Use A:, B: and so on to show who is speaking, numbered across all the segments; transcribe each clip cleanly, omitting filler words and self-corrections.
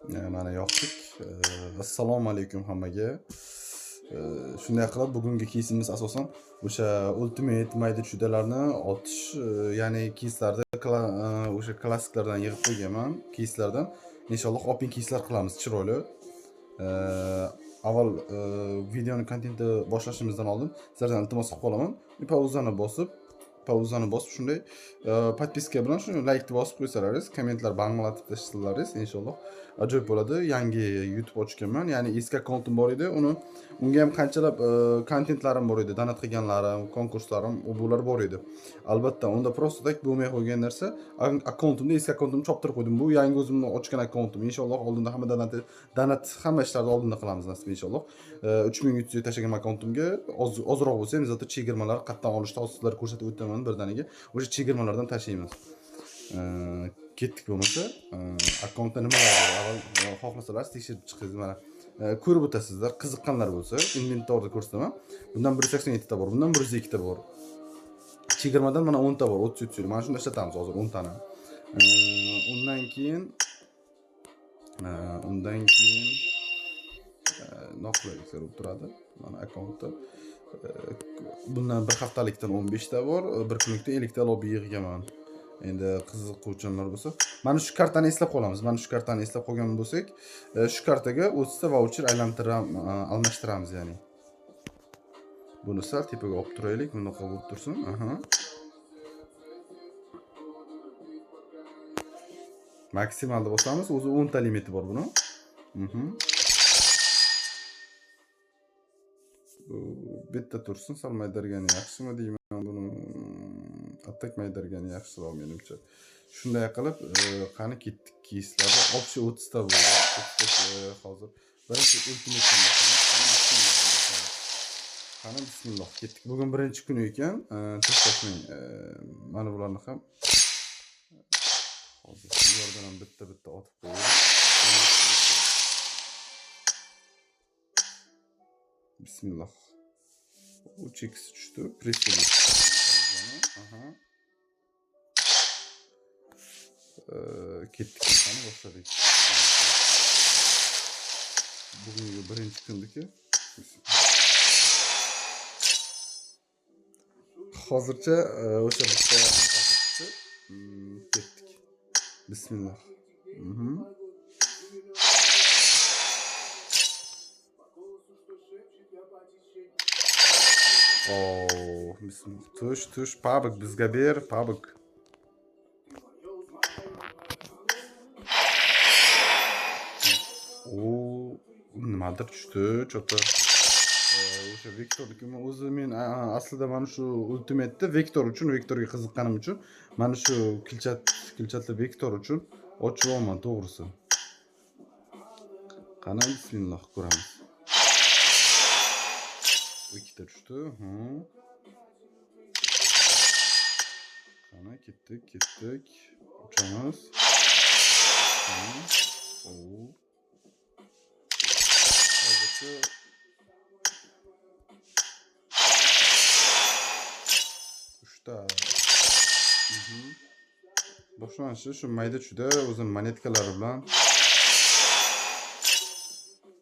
A: Mana yoqdik. Assalomu alaykum hammaga. Shunday qilib bugungi keysimiz asosan o'sha Ultimate mayda chudalarni otish, ya'ni keyslarda o'sha klassiklardan yig'ib qo'yganman, keyslardan. Inshaalloh open keyslar qilamiz chiroyli. Avval videoni kontenti boshlashimizdan oldin sizlardan iltimos qilib qolaman. Pauzani bosib shunday podpiska bilan shuni like bosib qo'ysalaringiz, kommentlar banglatib tashlasangiz inshaalloh ajoyib bo'ladi. Yangi YouTube ochganman, ya'ni eski akkauntim bor edi. Unga ham qanchalab kontentlarim bor edi, donat qilganlarim, konkurslarim, bular bor edi. Albatta, unda просто tak bo'lmay qo'ygan narsa, akkauntimda eski akkauntimni choptirib qo'ydim. Bu yangi o'zimni ochgan akkauntim. Inshaalloh oldinda hamma donat hamma ishlarni oldinda qilamiz nasib inshaalloh. 3300 tashlagan akkauntimga ozroq bo'lsa ham zato chegirmalar qayerdan olishni sizlarga ko'rsatib o'taman birdaniga. O'sha chegirmalardan tashlaymiz. Ketdik bo'lmasa, akkauntda nimalar bor? Avval xohlasalar tekshirib chiqingiz mana. Ko'rib o'tasizlar, qiziqqanlar bo'lsa, inventorda ko'rsataman. Bundan 187 ta bor, bundan 102 ta bor. Chegirmadan mana 10 ta bor, 33. Mana shuni ishlatamiz hozir 10 tani. Undan keyin noqlaylik bo'lib turadi. Mana akkauntda bundan bir haftalikdan 15 ta bor, bir kunlikda 50 ta lobby yig'ganman. Endi qiziquvchilar bo'lsa, mana shu kartani eslab qolamiz. Mana shu kartani eslab qolgan bo'lsak, shu kartaga 30 ta voucher almashtiramiz, ya'ni. Buni sal tepaga olib turaylik, bunaqa bo'lib tursin. Maksimalda bosamiz, o'zi 10 ta limiti bor buni. Bitta tursin, sal maydargani yaxshimi deyman buni. Attak maydargani yaxshiroq menimcha. Shunday qilib, qani ketdik keyslarda. Общий 30 ta bo'ldi. Hozir birinchi ultimate qani bismillah ketdik. Bugun birinchi kuni ekan, tashlashmang. Mana bularni ham hozir ulardan ham bitta otib qo'yaylik. Bismillah. Bu chekisi tushdi. Pressli. Ketdik qani boshladik. Bugungi birinchi kundiki. Hozircha o'sha bitta ketdik. Bismillah. Bismillah. Tush, pabik bizga ber, pabik. Nimadir tushdi, cho'ta. O'sha Vektornikimi o'zi men aslida mana shu Ultimate'da Vektorga qiziqqanim uchun mana shu kilchatli Vektor uchun ochyapman, to'g'risi. Qani bismillah ko'ramiz. Ikkita tushdi. Qani ketdik. Uchamiz. Hozircha uchta. Boshlanishi shu mayda chuda o'zini monetkalari bilan.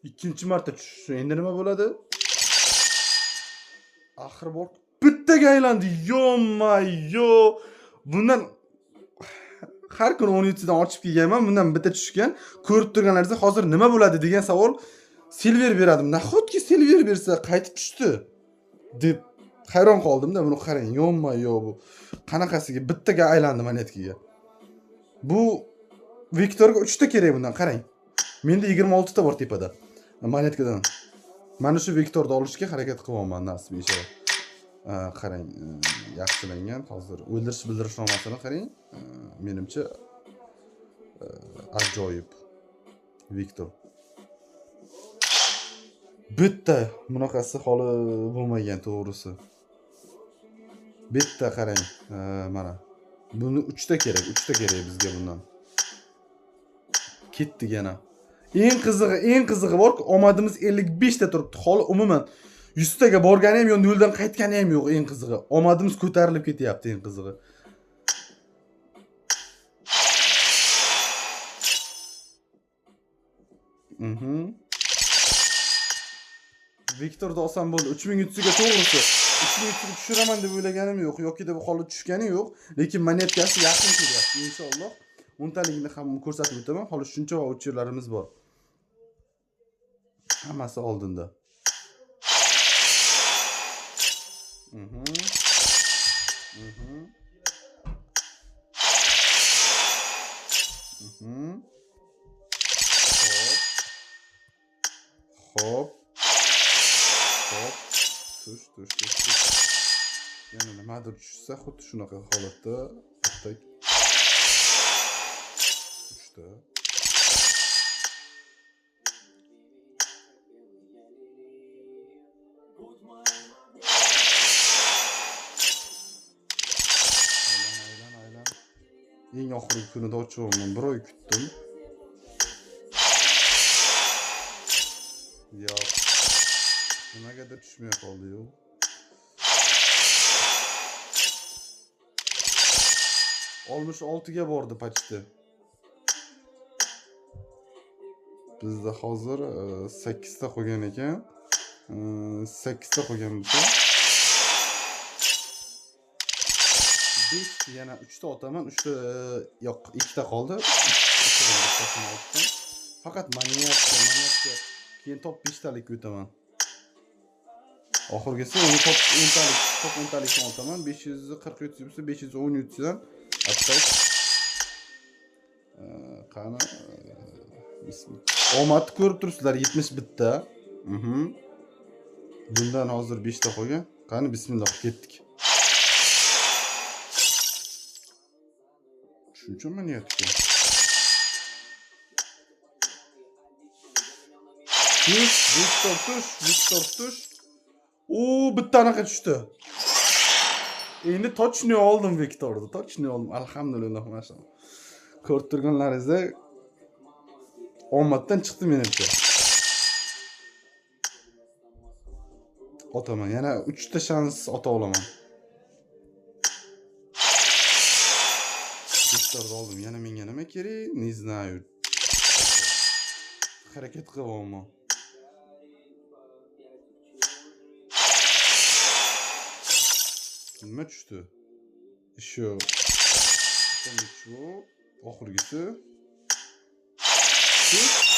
A: Ikkinchi marta tushishi endi nima bo'ladi? Axir bor bittaga aylandi. Yo-mayo. Bundan har kuni 17 dan ochib kelganman. Bundan bitta tushgan. Ko'rib turganlaringiz hozir nima bo'ladi degan savol silver beradim. Nahotki silver bersa qaytib tushdi deb hayron qoldim-da. Buni qarang. Yo-mayo bu qanaqasiga bittaga aylandi monetkaga. Bu Vektorga 3 ta kerak bundan, qarang. Menda 26 ta bor tepada monetkadan. Mana shu Vektorni olishga harakat qilyapman nasib inshaalloh. Qarang, yaxshilangan. Hozir o'ldirish bildirishnomasini qarang. Menimcha ajoyib Vektor. Bitta bunaqasi holi bo'lmagan, to'g'risi. Bitta qarang, mana. Buni 3 ta kerak bizga bundan. Ketdik yana. Eng qizig'i borki, omadimiz 55 ta turibdi. Holi umuman 100 taga borgani ham yo'q, 0 dan qaytgani ham yo'q. Eng qizig'i, omadimiz ko'tarilib ketyapti. Eng qizig'i. Mhm. Viktor'da oson bo'ldi. 3300 ga to'g'risi. 3300 ga tushiraman deb o'ylaganim yo'q. Yoki deb holi tushgani yo'q. Lekin monetkasi yaqin kelyapti inshaalloh. O'ntaligini ham ko'rsatib o'taman. Hali shuncha voucherlarimiz bor. Hammasi oldinda. Mhm. Mhm. Mhm. Hop. Hop. Tush. Yana nimadir tushsa, xuddi shunaqa holatda bitta tushdi. Aylan. Eng oxirgi kunida ochyapman. Bir oy kutdim. Yo'q. Nimagadir tushmay qoldi-yu. Olmuş 6'ga bordi почти. Bizda hozir 8 ta qo'ygan ekan. 8 ta qo'ygan bo'lsa 5 yana 3 ta otaman. 3 ta yo'q, 2 ta qoldi. Faqat manyakka keyin top 5 talik o'taman. Oxirgisi uni top 10 talik otaman. 547 bo'lsa 513 dan atay. Qani omadni ko'rib turibsizlar, 70 bitta. Bundan hozir 5 ta qo'ygan. Qani bismillah ketdik. Shuncha manyakka. Viktor tush. Bittanaqa tushdi. Endi точно oldim Viktorni. Точно oldim. Alhamdulillah, maşallah. Ko'rib turganlaringizda omaddan chiqdi menimcha. Otaman. Yana 3 ta shans ota olaman. Viktorni oldim. Yana menga nima kerak? Не знаю. Harakat qilyapman. Nima tushdi? Shu. Oxirgisi.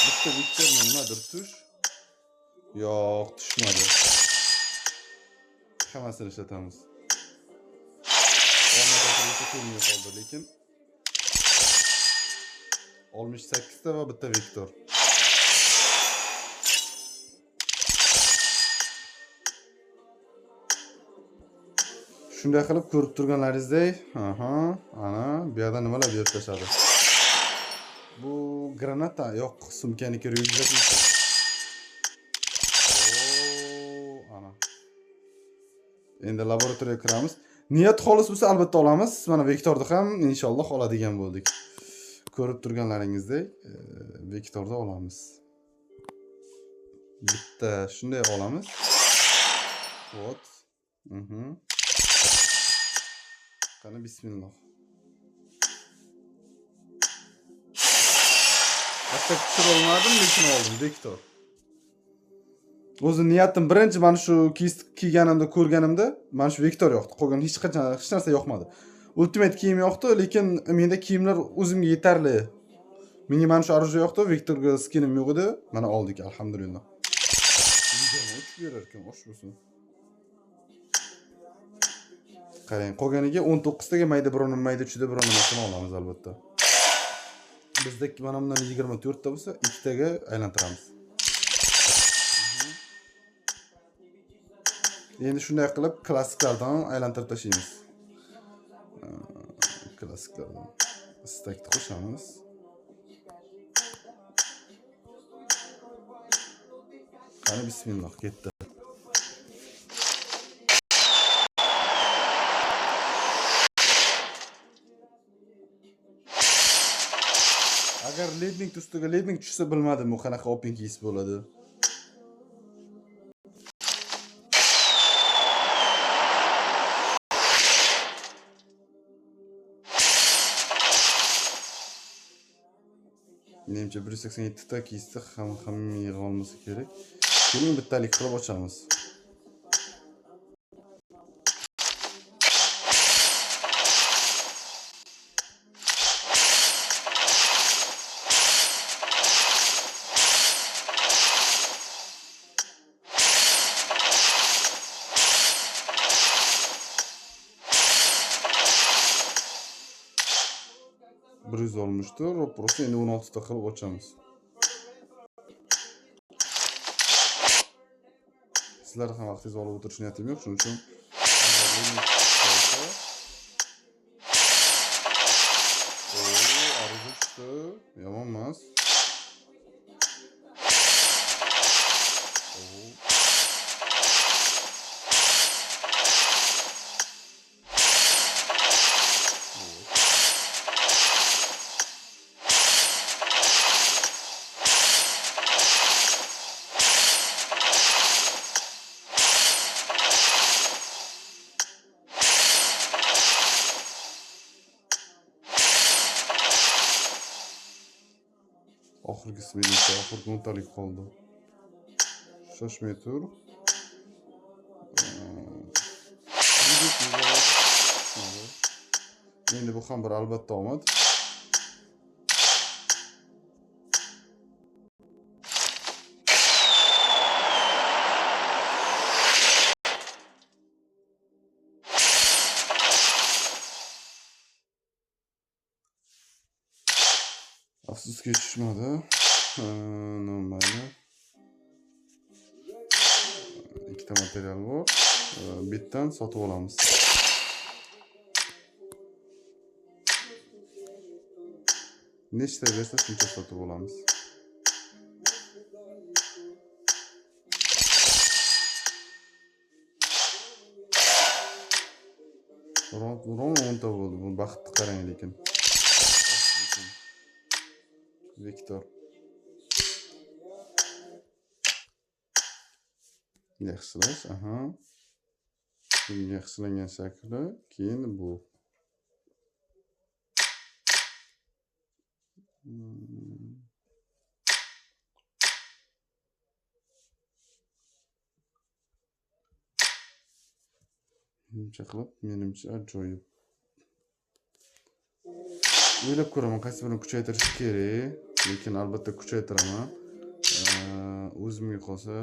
A: Bitta Viktor nimadir tush. Yo'q, tushmadi. Hammasini ishlatamiz. Olmasa kelmay qoldi, lekin 68 ta va bitta Viktor. Shunday qilib ko'rib turganlaringizdek, ana bu yerda nimalar berib tashladi. Bu granata yo'q, sumkaniki ryukzakniki. Ana. Endi laboratoriyaga kiramiz. Niyat xolis bo'lsa albatta olamiz. Mana Viktorni ham inshaalloh oladigan bo'ldik. Ko'rib turganlaringizdek, Viktorni olamiz. Bitta shunday olamiz. Вот. Qani bismillah. Hatta tushira olmadim, lekin oldim Viktor. O'zi niyatim birinchi mana shu kiyganimda, ko'rganimda mana shu Viktor yoqdi. Qolgan hech narsa yoqmadi. Ultimate kiyim yoqdi, lekin menda kiyimlar o'zimga yetarli. Menga mana shu orужие yoqdi, Viktorga skinim yo'q edi. Mana oldik, alhamdulillah. Uch berar ekan, osh bo'lsin. Qarang, qolganiga 19 taga mayda biron tushida biron nimasini olamiz albatta. Bizdagi mana bundan 24 ta bo'lsa, 2 taga aylantiramiz. Endi shunday qilib klassiklardan aylantirib tashlaymiz. Klassiklardan stakni qo'shamiz. Qani bismillah, ketdi. Agar ledning ustiga ledning tushsa bilmadim u qanaqa open keys bo'ladi. Menimcha 187 ta kiysa hamma yig'a olmasa kerak. Keling bittalik qilib ochamiz. Bir yuz olmuştu. Roprosu endi 16 ta qilib ochamiz. Sizlar ham vaqtingizni olib o'tirish niyatim yo'q, shuning uchun arzu tushdi. Yomon emas. Oxirgisi menimcha oxirgi 10 talik qoldi. Shoshmay tur. Endi bu ham bir albatta omad. Afsuski tushmadi. Mayli. Ikkita material bor. Bitdan sotib olamiz. Nechta bersa shuncha sotib olamiz. Ron 10 ta bo'ldi. Bu baxtni qarang lekin. Viktor. Yaxshilash, aha. Yaxshilangan shakli, keyin bu. Menimcha ajoyib. O'ylab ko'raman, qaysi birini kuchaytirish kerak, lekin albatta kuchaytiraman. O'zimga qolsa,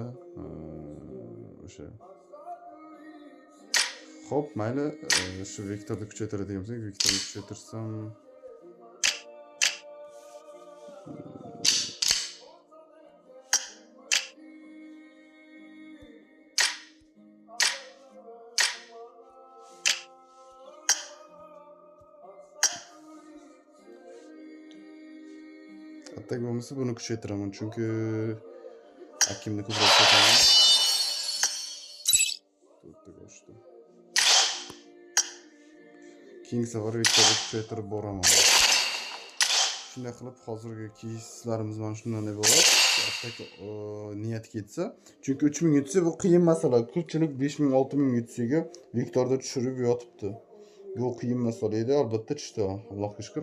A: o'sha. Xo'p, mayli, shu Viktorni kuchaytiradigan bo'lsak, Viktorni kuchaytirsam atak bo'lmasa buni kuchaytiraman, chunki akimni ko'proq sotaman. To'rttaga oshdi. Keyingi safar Viktorni kuchaytirib boraman. Shunday qilib hozirgi keyslarimiz mana shundan iborat. Atak niyat ketsa, chunki 3000 yutsa bu qiyin masala. Ko'pchilik 5000, 6000 yutsiga Viktorda tushirib yotibdi. Bu qiyin masala edi, albatta tushdi. Allohga shukr.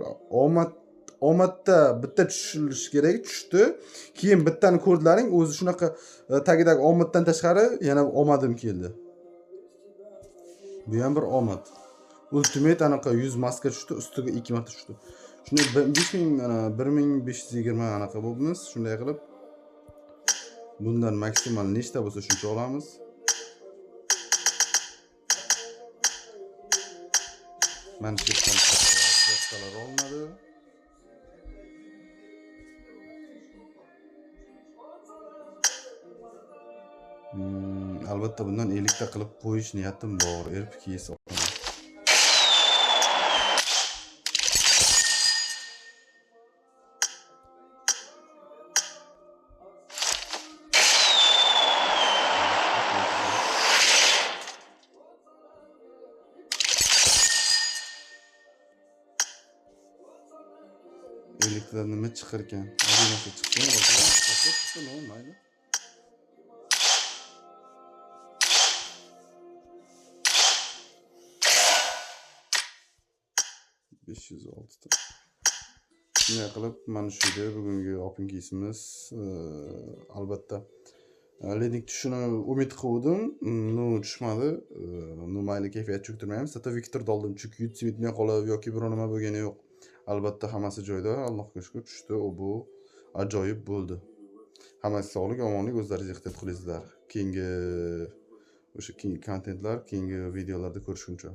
A: Omadda bitta tushilishi kerak, tushdi. Keyin bittani ko'rdlaring, o'zi shunaqa tagidagi omaddan tashqari yana omadim keldi. Bu ham bir omad. Ultimate anaqa 100 maska tushdi, ustiga 2 marta tushdi. Shuni 1520 anaqa bo'libmiz. Shunday qilib bundan maksimal nechta bo'lsa shuncha olamiz. Mana shu kraskalar olmadi. Albatta bundan 50 ta qilib qo'yish niyatim bor. RPK so'raman. Elektrdan nima chiqar ekan? Nima chiqdi? Chiqdi, mayli. Shunday qilib mana shu edi bugungi open keysimiz. Albatta ledik tushishini umid qilgandim. No tushmadi. No mayli kayfiyat cho'ktirmaymiz. Hatto Viktorni oldim chunki yutib bitmay qolib yoki biror nima bo'lgani yo'q. Albatta hammasi joyida. Allohga shukr tushdi. Bu ajoyib bo'ldi. Hammasiga sog'lik, omonlik, o'zlaringiz ehtiyot qilinglar. Keyingi kontentlar, keyingi videolarda ko'rishguncha.